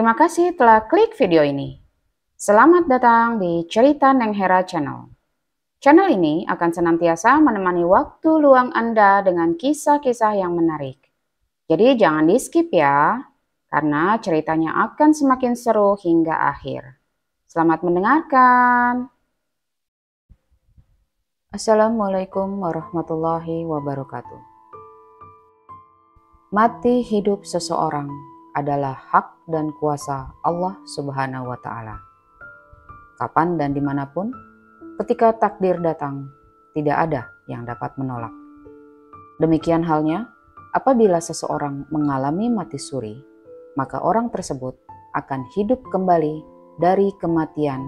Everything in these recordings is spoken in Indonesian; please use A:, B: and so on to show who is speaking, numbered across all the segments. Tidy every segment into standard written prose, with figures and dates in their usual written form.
A: Terima kasih telah klik video ini. Selamat datang di Cerita Neng Hera Channel. Channel ini akan senantiasa menemani waktu luang Anda dengan kisah-kisah yang menarik. Jadi jangan di skip ya, karena ceritanya akan semakin seru hingga akhir. Selamat mendengarkan. Assalamualaikum warahmatullahi wabarakatuh. Mati hidup seseorang adalah hak dan kuasa Allah Subhanahu wa Ta'ala. Kapan dan dimanapun, ketika takdir datang, tidak ada yang dapat menolak. Demikian halnya, apabila seseorang mengalami mati suri, maka orang tersebut akan hidup kembali dari kematian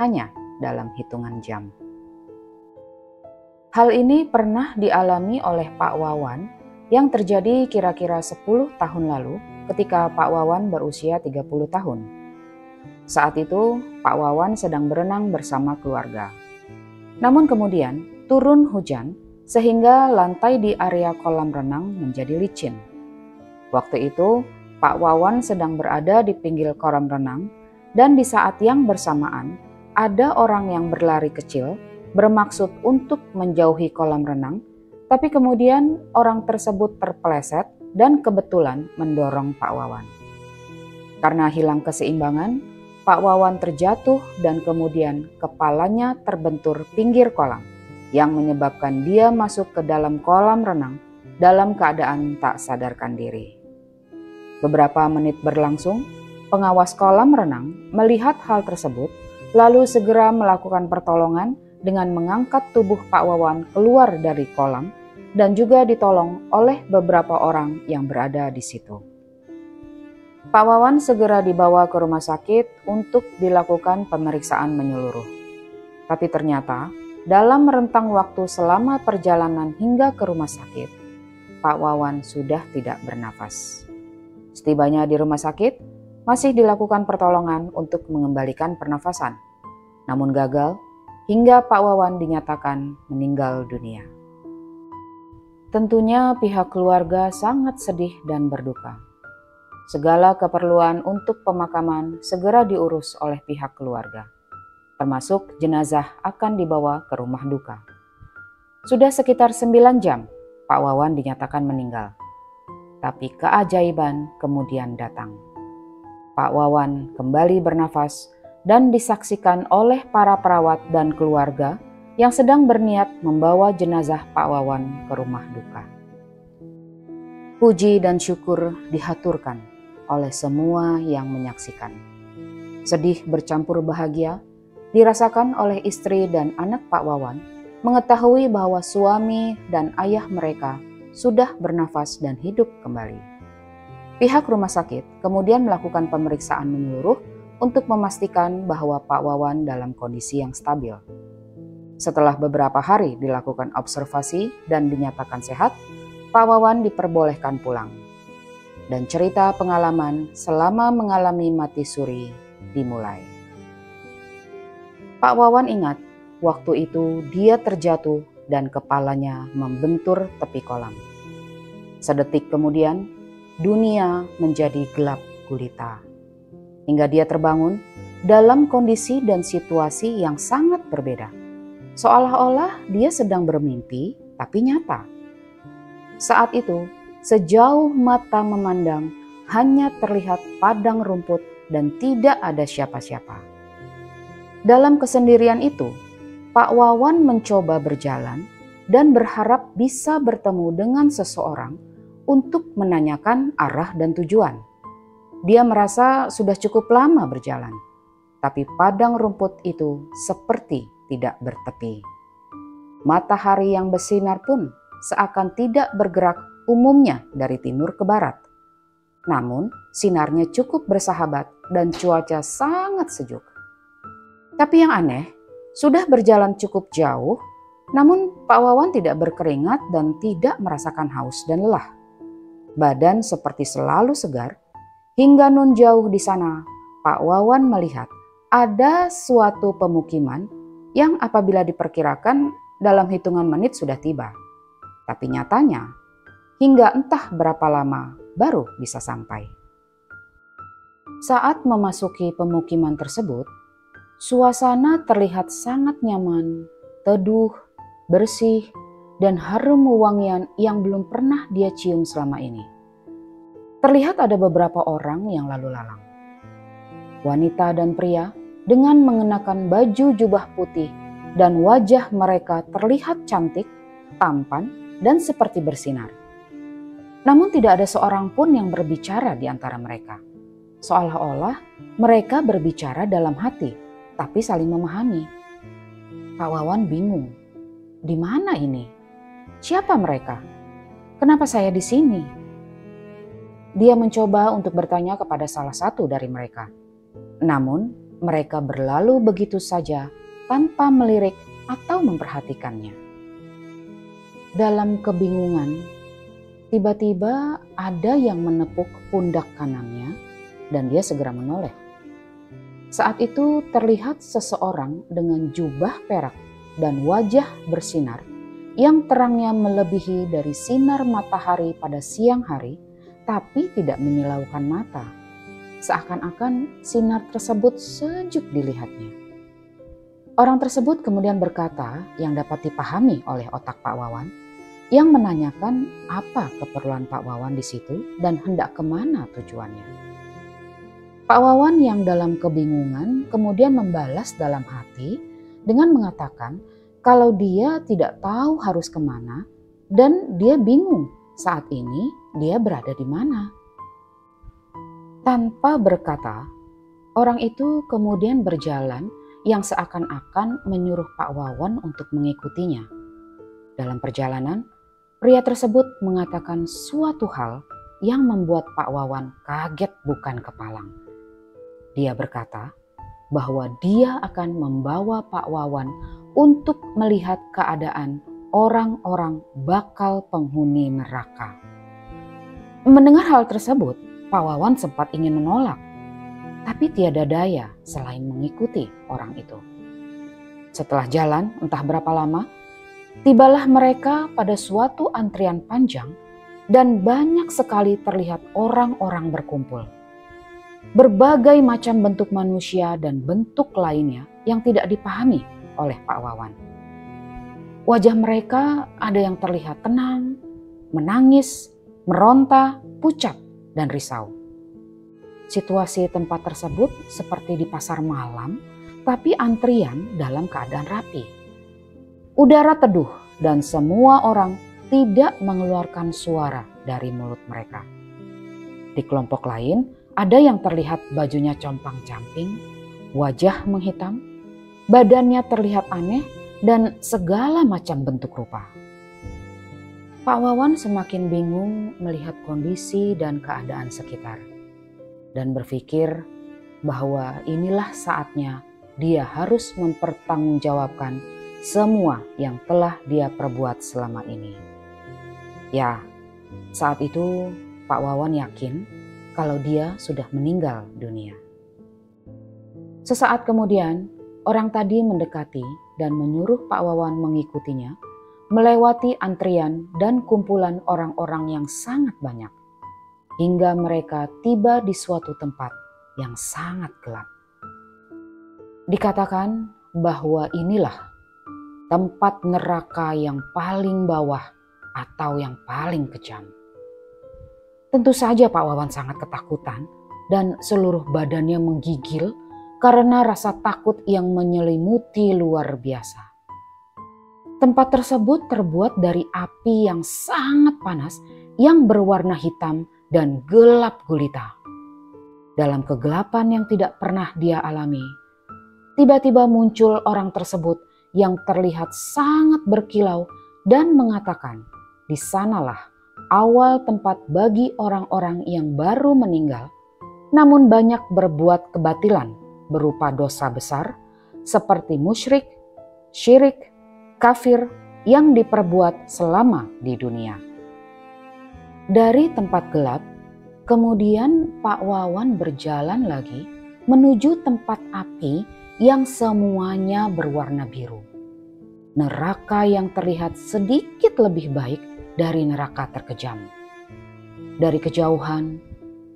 A: hanya dalam hitungan jam. Hal ini pernah dialami oleh Pak Wawan yang terjadi kira-kira 10 tahun lalu ketika Pak Wawan berusia 30 tahun. Saat itu Pak Wawan sedang berenang bersama keluarga. Namun kemudian turun hujan sehingga lantai di area kolam renang menjadi licin. Waktu itu Pak Wawan sedang berada di pinggir kolam renang dan di saat yang bersamaan ada orang yang berlari kecil bermaksud untuk menjauhi kolam renang, tapi kemudian orang tersebut terpeleset dan kebetulan mendorong Pak Wawan. Karena hilang keseimbangan, Pak Wawan terjatuh dan kemudian kepalanya terbentur pinggir kolam yang menyebabkan dia masuk ke dalam kolam renang dalam keadaan tak sadarkan diri. Beberapa menit berlangsung, pengawas kolam renang melihat hal tersebut lalu segera melakukan pertolongan dengan mengangkat tubuh Pak Wawan keluar dari kolam dan juga ditolong oleh beberapa orang yang berada di situ. Pak Wawan segera dibawa ke rumah sakit untuk dilakukan pemeriksaan menyeluruh. Tapi ternyata dalam rentang waktu selama perjalanan hingga ke rumah sakit, Pak Wawan sudah tidak bernafas. Setibanya di rumah sakit, masih dilakukan pertolongan untuk mengembalikan pernafasan. Namun gagal hingga Pak Wawan dinyatakan meninggal dunia. Tentunya pihak keluarga sangat sedih dan berduka. Segala keperluan untuk pemakaman segera diurus oleh pihak keluarga, termasuk jenazah akan dibawa ke rumah duka. Sudah sekitar 9 jam, Pak Wawan dinyatakan meninggal. Tapi keajaiban kemudian datang. Pak Wawan kembali bernafas dan disaksikan oleh para perawat dan keluarga yang sedang berniat membawa jenazah Pak Wawan ke rumah duka. Puji dan syukur dihaturkan oleh semua yang menyaksikan. Sedih bercampur bahagia dirasakan oleh istri dan anak Pak Wawan mengetahui bahwa suami dan ayah mereka sudah bernafas dan hidup kembali. Pihak rumah sakit kemudian melakukan pemeriksaan menyeluruh untuk memastikan bahwa Pak Wawan dalam kondisi yang stabil. Setelah beberapa hari dilakukan observasi dan dinyatakan sehat, Pak Wawan diperbolehkan pulang. Dan cerita pengalaman selama mengalami mati suri dimulai. Pak Wawan ingat, waktu itu dia terjatuh dan kepalanya membentur tepi kolam. Sedetik kemudian, dunia menjadi gelap gulita. Hingga dia terbangun dalam kondisi dan situasi yang sangat berbeda. Seolah-olah dia sedang bermimpi, tapi nyata. Saat itu, sejauh mata memandang, hanya terlihat padang rumput dan tidak ada siapa-siapa. Dalam kesendirian itu, Pak Wawan mencoba berjalan dan berharap bisa bertemu dengan seseorang untuk menanyakan arah dan tujuan. Dia merasa sudah cukup lama berjalan, tapi padang rumput itu seperti tidak bertepi. Matahari yang bersinar pun seakan tidak bergerak umumnya dari timur ke barat. Namun sinarnya cukup bersahabat dan cuaca sangat sejuk. Tapi yang aneh, sudah berjalan cukup jauh, namun Pak Wawan tidak berkeringat dan tidak merasakan haus dan lelah. Badan seperti selalu segar, hingga nun jauh di sana Pak Wawan melihat ada suatu pemukiman yang apabila diperkirakan dalam hitungan menit sudah tiba. Tapi nyatanya hingga entah berapa lama baru bisa sampai. Saat memasuki pemukiman tersebut, suasana terlihat sangat nyaman, teduh, bersih, dan harum wewangian yang belum pernah dia cium selama ini. Terlihat ada beberapa orang yang lalu lalang. Wanita dan pria dengan mengenakan baju jubah putih dan wajah mereka terlihat cantik, tampan, dan seperti bersinar. Namun tidak ada seorang pun yang berbicara di antara mereka. Seolah-olah mereka berbicara dalam hati, tapi saling memahami. Pak Wawan bingung. Di mana ini? Siapa mereka? Kenapa saya di sini? Dia mencoba untuk bertanya kepada salah satu dari mereka. Namun, mereka berlalu begitu saja tanpa melirik atau memperhatikannya. Dalam kebingungan, tiba-tiba ada yang menepuk pundak kanannya dan dia segera menoleh. Saat itu terlihat seseorang dengan jubah perak dan wajah bersinar yang terangnya melebihi dari sinar matahari pada siang hari, tapi tidak menyilaukan mata. Seakan-akan sinar tersebut sejuk dilihatnya. Orang tersebut kemudian berkata yang dapat dipahami oleh otak Pak Wawan, yang menanyakan apa keperluan Pak Wawan di situ dan hendak kemana tujuannya. Pak Wawan yang dalam kebingungan kemudian membalas dalam hati dengan mengatakan kalau dia tidak tahu harus kemana dan dia bingung saat ini dia berada di mana. Tanpa berkata, orang itu kemudian berjalan yang seakan-akan menyuruh Pak Wawan untuk mengikutinya. Dalam perjalanan, pria tersebut mengatakan suatu hal yang membuat Pak Wawan kaget bukan kepalang. Dia berkata bahwa dia akan membawa Pak Wawan untuk melihat keadaan orang-orang bakal penghuni neraka. Mendengar hal tersebut, Pak Wawan sempat ingin menolak, tapi tiada daya selain mengikuti orang itu. Setelah jalan entah berapa lama, tibalah mereka pada suatu antrian panjang dan banyak sekali terlihat orang-orang berkumpul. Berbagai macam bentuk manusia dan bentuk lainnya yang tidak dipahami oleh Pak Wawan. Wajah mereka ada yang terlihat tenang, menangis, meronta, pucat, dan risau. Situasi tempat tersebut seperti di pasar malam, tapi antrian dalam keadaan rapi. Udara teduh dan semua orang tidak mengeluarkan suara dari mulut mereka. Di kelompok lain, ada yang terlihat bajunya compang-camping, wajah menghitam, badannya terlihat aneh, dan segala macam bentuk rupa. Pak Wawan semakin bingung melihat kondisi dan keadaan sekitar, dan berpikir bahwa inilah saatnya dia harus mempertanggungjawabkan semua yang telah dia perbuat selama ini. Ya, saat itu Pak Wawan yakin kalau dia sudah meninggal dunia. Sesaat kemudian, orang tadi mendekati dan menyuruh Pak Wawan mengikutinya, melewati antrian dan kumpulan orang-orang yang sangat banyak, hingga mereka tiba di suatu tempat yang sangat gelap. Dikatakan bahwa inilah tempat neraka yang paling bawah atau yang paling kejam. Tentu saja Pak Wawan sangat ketakutan dan seluruh badannya menggigil karena rasa takut yang menyelimuti luar biasa. Tempat tersebut terbuat dari api yang sangat panas yang berwarna hitam dan gelap gulita. Dalam kegelapan yang tidak pernah dia alami, tiba-tiba muncul orang tersebut yang terlihat sangat berkilau dan mengatakan, di sanalah awal tempat bagi orang-orang yang baru meninggal, namun banyak berbuat kebatilan berupa dosa besar seperti musyrik, syirik, kafir yang diperbuat selama di dunia. Dari tempat gelap, kemudian Pak Wawan berjalan lagi menuju tempat api yang semuanya berwarna biru. Neraka yang terlihat sedikit lebih baik dari neraka terkejam. Dari kejauhan,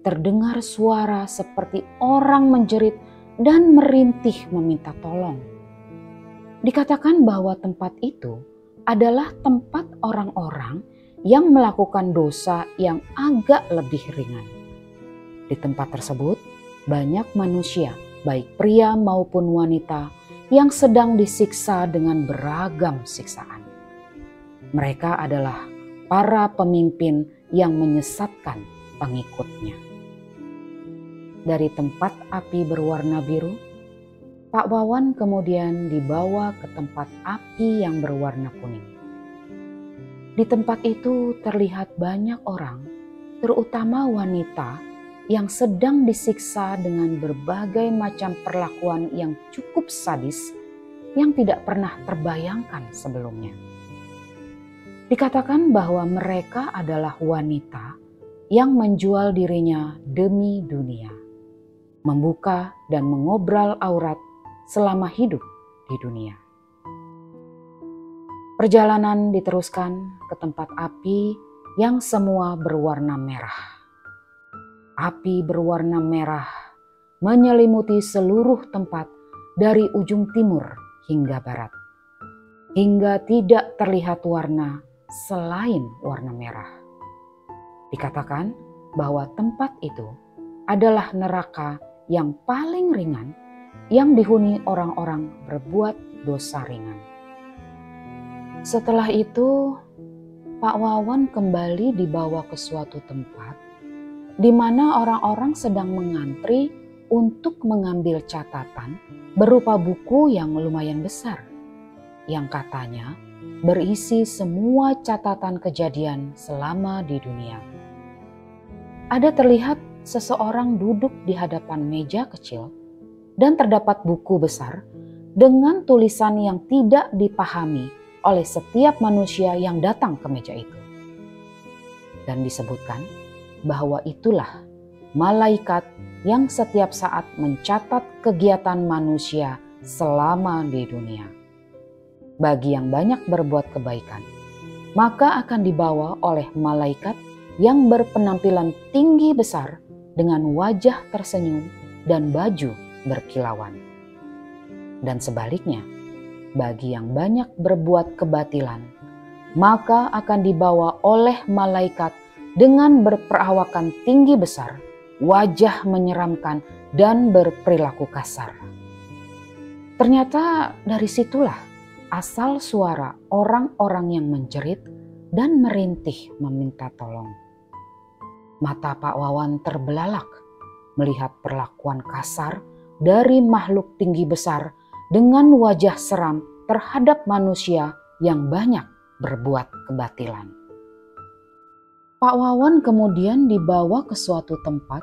A: terdengar suara seperti orang menjerit dan merintih meminta tolong. Dikatakan bahwa tempat itu adalah tempat orang-orang yang melakukan dosa yang agak lebih ringan. Di tempat tersebut, banyak manusia, baik pria maupun wanita, yang sedang disiksa dengan beragam siksaan. Mereka adalah para pemimpin yang menyesatkan pengikutnya. Dari tempat api berwarna biru, Pak Wawan kemudian dibawa ke tempat api yang berwarna kuning. Di tempat itu terlihat banyak orang, terutama wanita, yang sedang disiksa dengan berbagai macam perlakuan yang cukup sadis yang tidak pernah terbayangkan sebelumnya. Dikatakan bahwa mereka adalah wanita yang menjual dirinya demi dunia, membuka dan mengobral aurat selama hidup di dunia. Perjalanan diteruskan ke tempat api yang semua berwarna merah. Api berwarna merah menyelimuti seluruh tempat dari ujung timur hingga barat, hingga tidak terlihat warna selain warna merah. Dikatakan bahwa tempat itu adalah neraka yang paling ringan yang dihuni orang-orang berbuat dosa ringan. Setelah itu, Pak Wawan kembali dibawa ke suatu tempat di mana orang-orang sedang mengantri untuk mengambil catatan berupa buku yang lumayan besar, yang katanya berisi semua catatan kejadian selama di dunia. Ada terlihat seseorang duduk di hadapan meja kecil dan terdapat buku besar dengan tulisan yang tidak dipahami oleh setiap manusia yang datang ke meja itu. Dan disebutkan bahwa itulah malaikat yang setiap saat mencatat kegiatan manusia selama di dunia. Bagi yang banyak berbuat kebaikan, maka akan dibawa oleh malaikat yang berpenampilan tinggi besar dengan wajah tersenyum dan baju berkilauan. Dan sebaliknya, bagi yang banyak berbuat kebatilan, maka akan dibawa oleh malaikat dengan berperawakan tinggi besar, wajah menyeramkan, dan berperilaku kasar. Ternyata dari situlah asal suara orang-orang yang menjerit dan merintih meminta tolong. Mata Pak Wawan terbelalak melihat perlakuan kasar dari makhluk tinggi besar dengan wajah seram terhadap manusia yang banyak berbuat kebatilan. Pak Wawan kemudian dibawa ke suatu tempat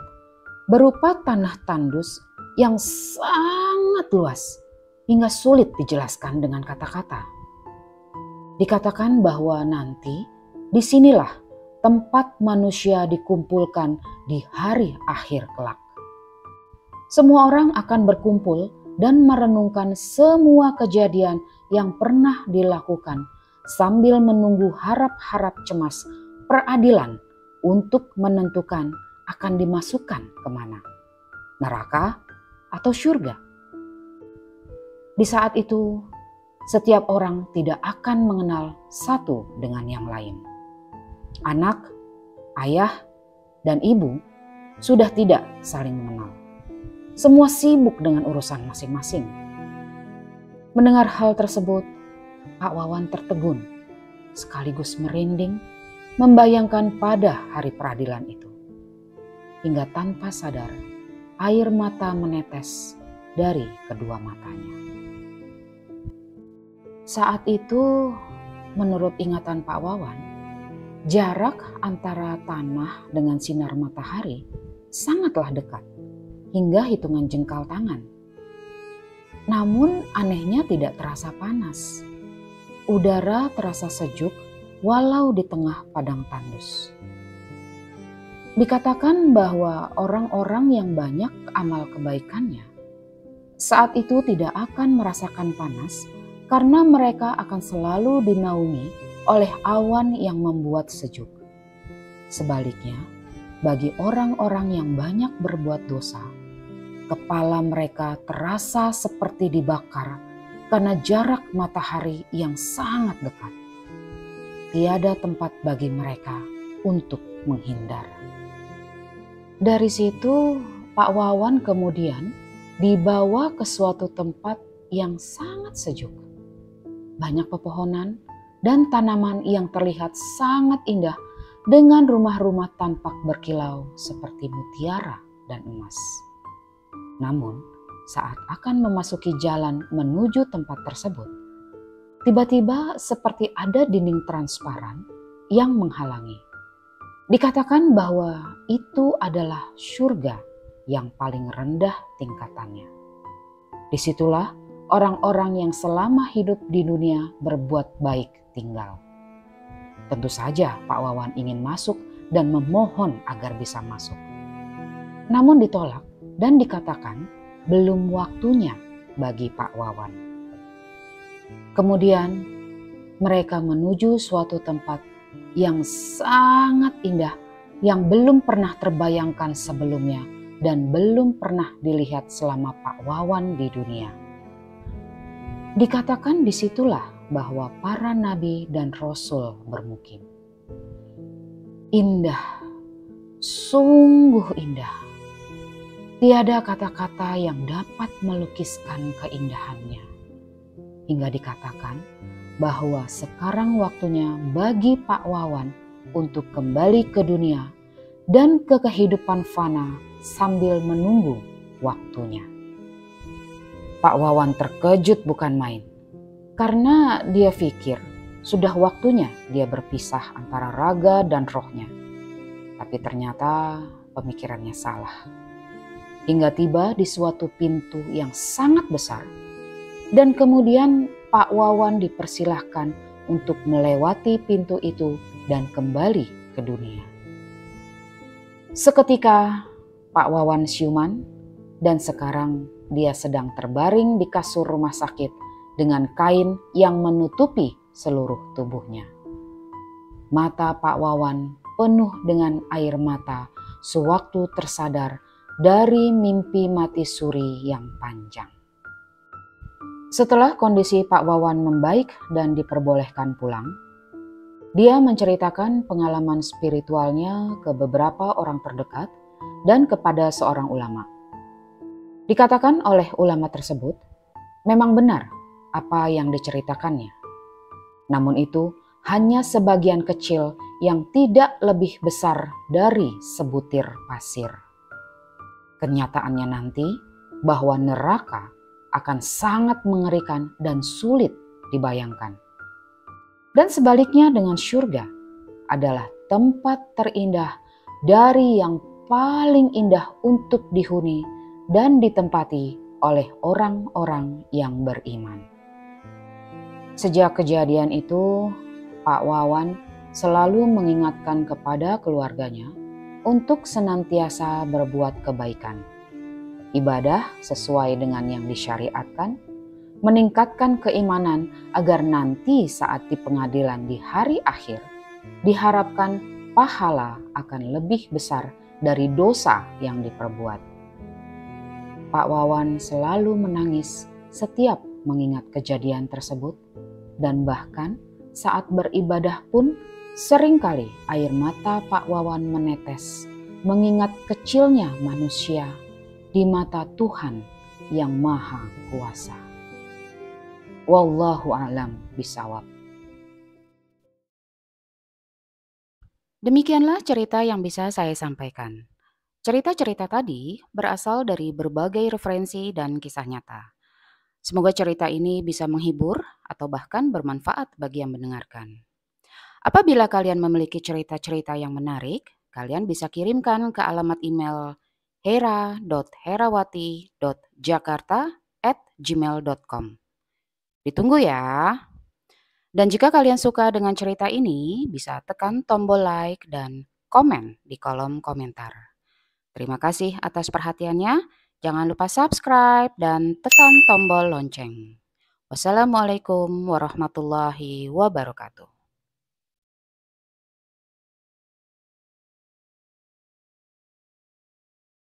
A: berupa tanah tandus yang sangat luas hingga sulit dijelaskan dengan kata-kata. Dikatakan bahwa nanti disinilah tempat manusia dikumpulkan di hari akhir kelak. Semua orang akan berkumpul dan merenungkan semua kejadian yang pernah dilakukan sambil menunggu harap-harap cemas peradilan untuk menentukan akan dimasukkan kemana, neraka atau surga. Di saat itu, setiap orang tidak akan mengenal satu dengan yang lain. Anak, ayah, dan ibu sudah tidak saling mengenal. Semua sibuk dengan urusan masing-masing. Mendengar hal tersebut, Pak Wawan tertegun, sekaligus merinding, membayangkan pada hari peradilan itu. Hingga tanpa sadar, air mata menetes dari kedua matanya. Saat itu, menurut ingatan Pak Wawan, jarak antara tanah dengan sinar matahari sangatlah dekat, hingga hitungan jengkal tangan. Namun anehnya tidak terasa panas. Udara terasa sejuk walau di tengah padang tandus. Dikatakan bahwa orang-orang yang banyak amal kebaikannya saat itu tidak akan merasakan panas karena mereka akan selalu dinaungi oleh awan yang membuat sejuk. Sebaliknya, bagi orang-orang yang banyak berbuat dosa, kepala mereka terasa seperti dibakar karena jarak matahari yang sangat dekat. Tiada tempat bagi mereka untuk menghindar. Dari situ, Pak Wawan kemudian dibawa ke suatu tempat yang sangat sejuk. Banyak pepohonan dan tanaman yang terlihat sangat indah dengan rumah-rumah tampak berkilau seperti mutiara dan emas. Namun, saat akan memasuki jalan menuju tempat tersebut, tiba-tiba seperti ada dinding transparan yang menghalangi. Dikatakan bahwa itu adalah surga yang paling rendah tingkatannya. Disitulah orang-orang yang selama hidup di dunia berbuat baik tinggal. Tentu saja Pak Wawan ingin masuk dan memohon agar bisa masuk. Namun ditolak dan dikatakan belum waktunya bagi Pak Wawan. Kemudian mereka menuju suatu tempat yang sangat indah yang belum pernah terbayangkan sebelumnya dan belum pernah dilihat selama Pak Wawan di dunia. Dikatakan disitulah bahwa para nabi dan rasul bermukim. Indah, sungguh indah. Tiada kata-kata yang dapat melukiskan keindahannya. Hingga dikatakan bahwa sekarang waktunya bagi Pak Wawan untuk kembali ke dunia dan ke kehidupan fana sambil menunggu waktunya. Pak Wawan terkejut bukan main, karena dia pikir sudah waktunya dia berpisah antara raga dan rohnya. Tapi ternyata pemikirannya salah. Hingga tiba di suatu pintu yang sangat besar. Dan kemudian Pak Wawan dipersilahkan untuk melewati pintu itu dan kembali ke dunia. Seketika Pak Wawan siuman dan sekarang dia sedang terbaring di kasur rumah sakit dengan kain yang menutupi seluruh tubuhnya. Mata Pak Wawan penuh dengan air mata sewaktu tersadar dari mimpi mati suri yang panjang. Setelah kondisi Pak Wawan membaik dan diperbolehkan pulang, dia menceritakan pengalaman spiritualnya ke beberapa orang terdekat dan kepada seorang ulama. Dikatakan oleh ulama tersebut, memang benar apa yang diceritakannya. Namun itu hanya sebagian kecil yang tidak lebih besar dari sebutir pasir. Kenyataannya nanti bahwa neraka akan sangat mengerikan dan sulit dibayangkan. Dan sebaliknya dengan surga adalah tempat terindah dari yang paling indah untuk dihuni dan ditempati oleh orang-orang yang beriman. Sejak kejadian itu, Pak Wawan selalu mengingatkan kepada keluarganya untuk senantiasa berbuat kebaikan. Ibadah sesuai dengan yang disyariatkan, meningkatkan keimanan agar nanti saat di pengadilan di hari akhir, diharapkan pahala akan lebih besar dari dosa yang diperbuat. Pak Wawan selalu menangis setiap mengingat kejadian tersebut, dan bahkan saat beribadah pun seringkali air mata Pak Wawan menetes mengingat kecilnya manusia di mata Tuhan yang Maha Kuasa. Wallahu a'lam bishawab. Demikianlah cerita yang bisa saya sampaikan. Cerita-cerita tadi berasal dari berbagai referensi dan kisah nyata. Semoga cerita ini bisa menghibur atau bahkan bermanfaat bagi yang mendengarkan. Apabila kalian memiliki cerita-cerita yang menarik, kalian bisa kirimkan ke alamat email hera.herawati.jakarta@gmail.com. Ditunggu ya. Dan jika kalian suka dengan cerita ini, bisa tekan tombol like dan komen di kolom komentar. Terima kasih atas perhatiannya. Jangan lupa subscribe dan tekan tombol lonceng. Wassalamualaikum warahmatullahi wabarakatuh.